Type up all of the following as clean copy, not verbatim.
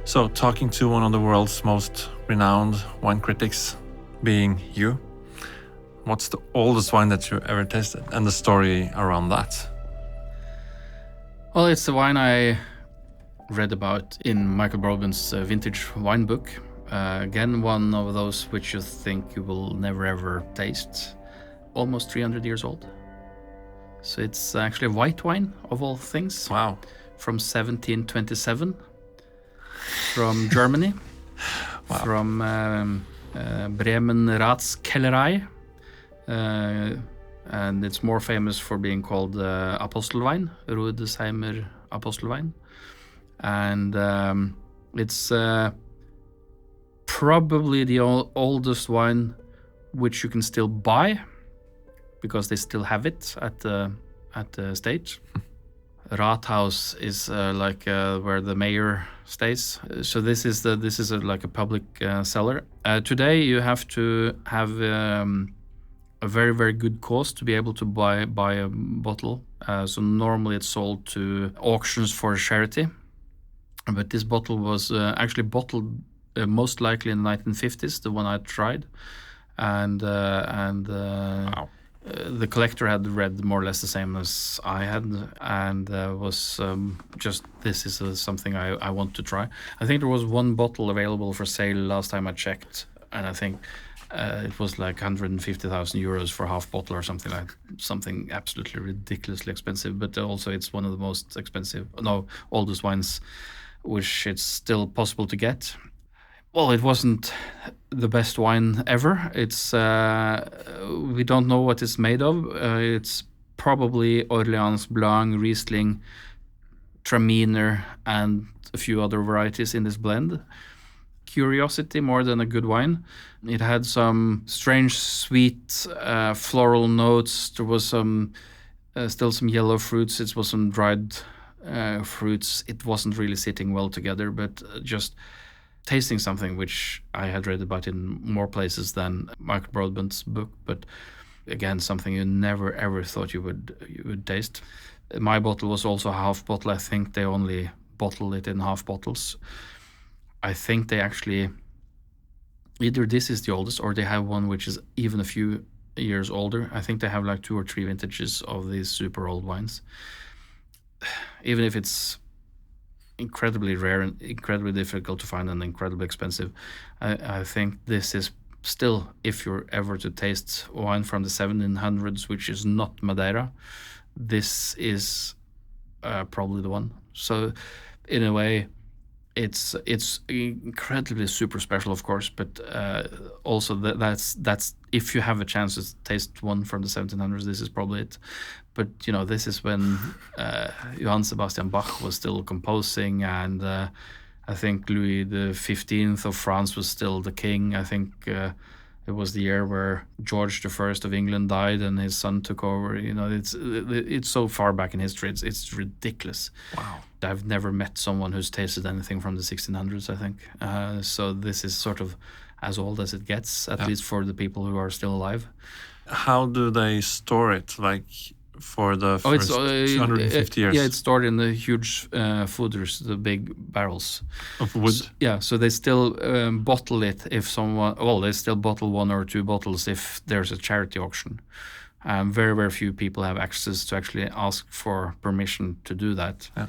So, talking to one of the world's most renowned wine critics, being you, what's the oldest wine that you ever tasted and the story around that? Well, it's the wine I read about in Michael Broadbent's vintage wine book. Again, one of those which you think you will never ever taste. Almost 300 years old. So it's actually a white wine, of all things. Wow. From 1727. From Germany. Wow. From Bremen Ratskellerei. And it's more famous for being called Apostelwein, Rudesheimer Apostelwein. And it's probably the oldest wine which you can still buy, because they still have it at the stage. Rathaus is where the mayor stays. So this is like a public cellar. Today you have to have a very, very good cause to be able to buy a bottle. So normally it's sold to auctions for charity. But this bottle was actually bottled most likely in the 1950s, the one I tried. And Wow. the collector had read more or less the same as I had, and was just, this is something I want to try. I think there was one bottle available for sale last time I checked, and I think it was like 150,000 euros for a half bottle or something absolutely ridiculously expensive. But also it's one of the most oldest wines which it's still possible to get. Well, it wasn't the best wine ever. It's we don't know what it's made of. It's probably Orleans Blanc, Riesling, Traminer, and a few other varieties in this blend. Curiosity more than a good wine. It had some strange, sweet, floral notes. There was still some yellow fruits. It was some dried fruits. It wasn't really sitting well together, but just tasting something which I had read about in more places than Michael Broadbent's book, but again, something you never ever thought you would taste. My bottle was also a half bottle. I think they only bottle it in half bottles. I think they actually, either this is the oldest or they have one which is even a few years older. I think they have like 2 or 3 vintages of these super old wines. Even if it's incredibly rare and incredibly difficult to find and incredibly expensive, I think this is still, if you're ever to taste wine from the 1700s, which is not Madeira, this is probably the one. So in a way, it's incredibly super special, of course, but also that's if you have a chance to taste one from the 1700s, this is probably it. But this is when Johann Sebastian Bach was still composing, and I think Louis XV of France was still the king. I think it was the year where George I of England died and his son took over. It's so far back in history. It's ridiculous. Wow. I've never met someone who's tasted anything from the 1600s, I think. So this is sort of as old as it gets, at least for the people who are still alive. How do they store it? Like for the first 250 years? Yeah, it's stored in the huge fooders, the big barrels. Of wood? So they still bottle it if they still bottle 1 or 2 bottles if there's a charity auction. Very, very few people have access to actually ask for permission to do that. Yeah.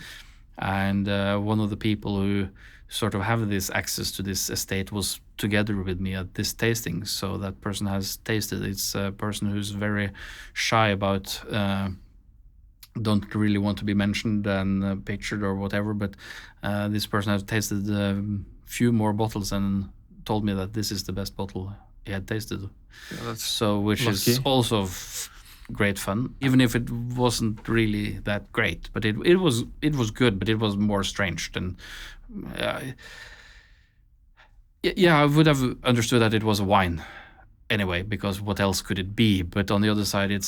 And one of the people who sort of have this access to this estate was together with me at this tasting. So that person has tasted. It's a person who's very shy about, don't really want to be mentioned and pictured or whatever. But this person has tasted a few more bottles and told me that this is the best bottle he had tasted. Yeah, that's so which lucky. Is also great fun, even if it wasn't really that great. But it was good, but it was more strange than. I would have understood that it was a wine anyway, because what else could it be? But on the other side, it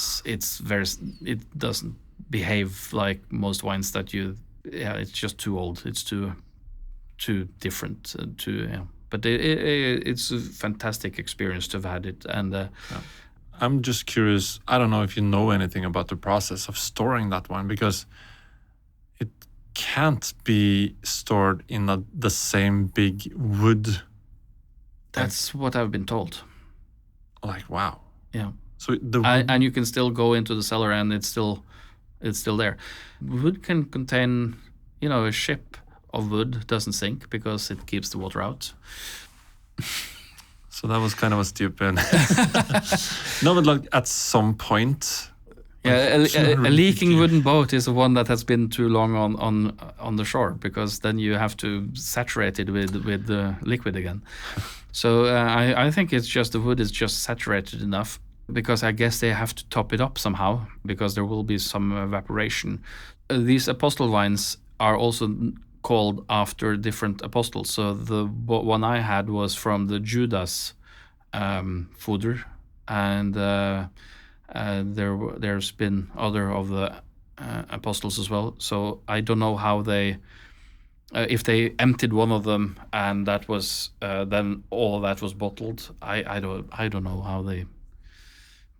doesn't behave like most wines that it's just too old. It's too different. But it's a fantastic experience to have had it. And I'm just curious. I don't know if you know anything about the process of storing that wine, because it can't be stored in the same big wood. That's what I've been told. Like, wow. Yeah. So the And you can still go into the cellar and it's still there. Wood can contain, a ship of wood doesn't sink because it keeps the water out. So that was kind of a stupid. No, but like at some point. Yeah, a leaking wooden boat is the one that has been too long on the shore, because then you have to saturate it with the liquid again. So I think it's just the wood is just saturated enough, because I guess they have to top it up somehow, because there will be some evaporation. These apostle wines are also called after different apostles. So the one I had was from the Judas fodder, and there's been other of the apostles as well. So I don't know how they, if they emptied one of them and that was then all of that was bottled. I don't know how they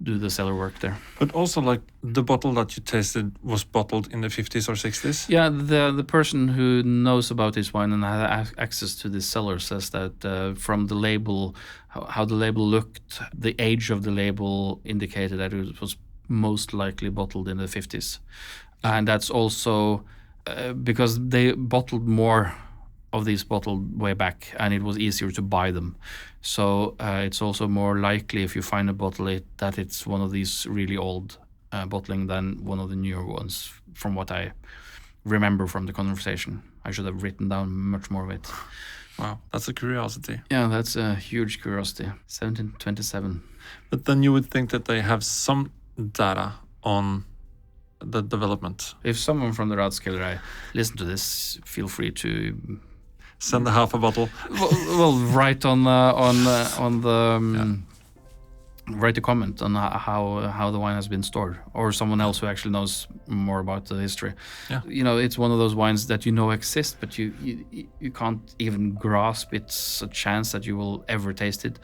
do the cellar work there. But also, like, the bottle that you tasted was bottled in the 50s or 60s? Yeah, the person who knows about this wine and had access to this cellar says that from the label, how the label looked, the age of the label indicated that it was most likely bottled in the 50s. And that's also because they bottled more of these bottled way back, and it was easier to buy them. So it's also more likely, if you find a bottle, that it's one of these really old bottling than one of the newer ones, from what I remember from the conversation. I should have written down much more of it. Wow, that's a curiosity. Yeah, that's a huge curiosity. 1727. But then you would think that they have some data on the development. If someone from the Radskeller listen to this, feel free to send a half a bottle. Well, write on the write a comment on how the wine has been stored, or someone else who actually knows more about the history. Yeah. It's one of those wines that exist, but you can't even grasp it's a chance that you will ever taste it.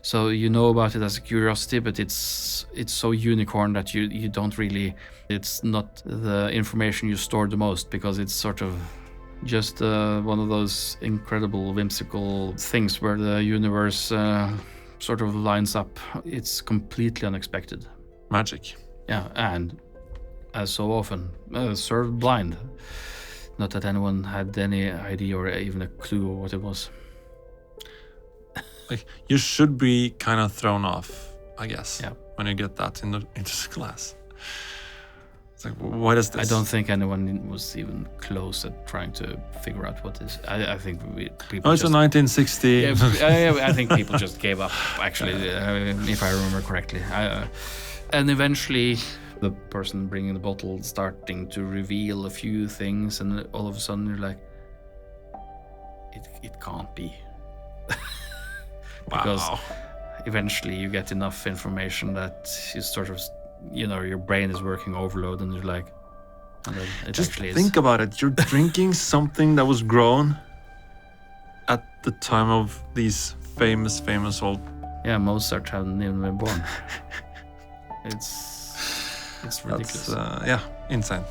So about it as a curiosity, but it's so unicorn that you don't really. It's not the information you store the most, because it's sort of just one of those incredible whimsical things where the universe sort of lines up. It's completely unexpected. Magic. Yeah, and as so often, served blind. Not that anyone had any idea or even a clue of what it was. Like, you should be kind of thrown off, I guess, yeah, when you get that into the glass. It's like, what is this? I don't think anyone was even close at trying to figure out what this. I think people. Oh, it's a 1960. Yeah, I think people just gave up. Actually, if I remember correctly, and eventually, the person bringing the bottle starting to reveal a few things, and all of a sudden you're like, it can't be. Because eventually you get enough information that you sort of. Your brain is working overload, and you're like, it just actually think about it. You're drinking something that was grown at the time of these famous old. Yeah, Mozart hadn't even been born. It's ridiculous. That's, insane.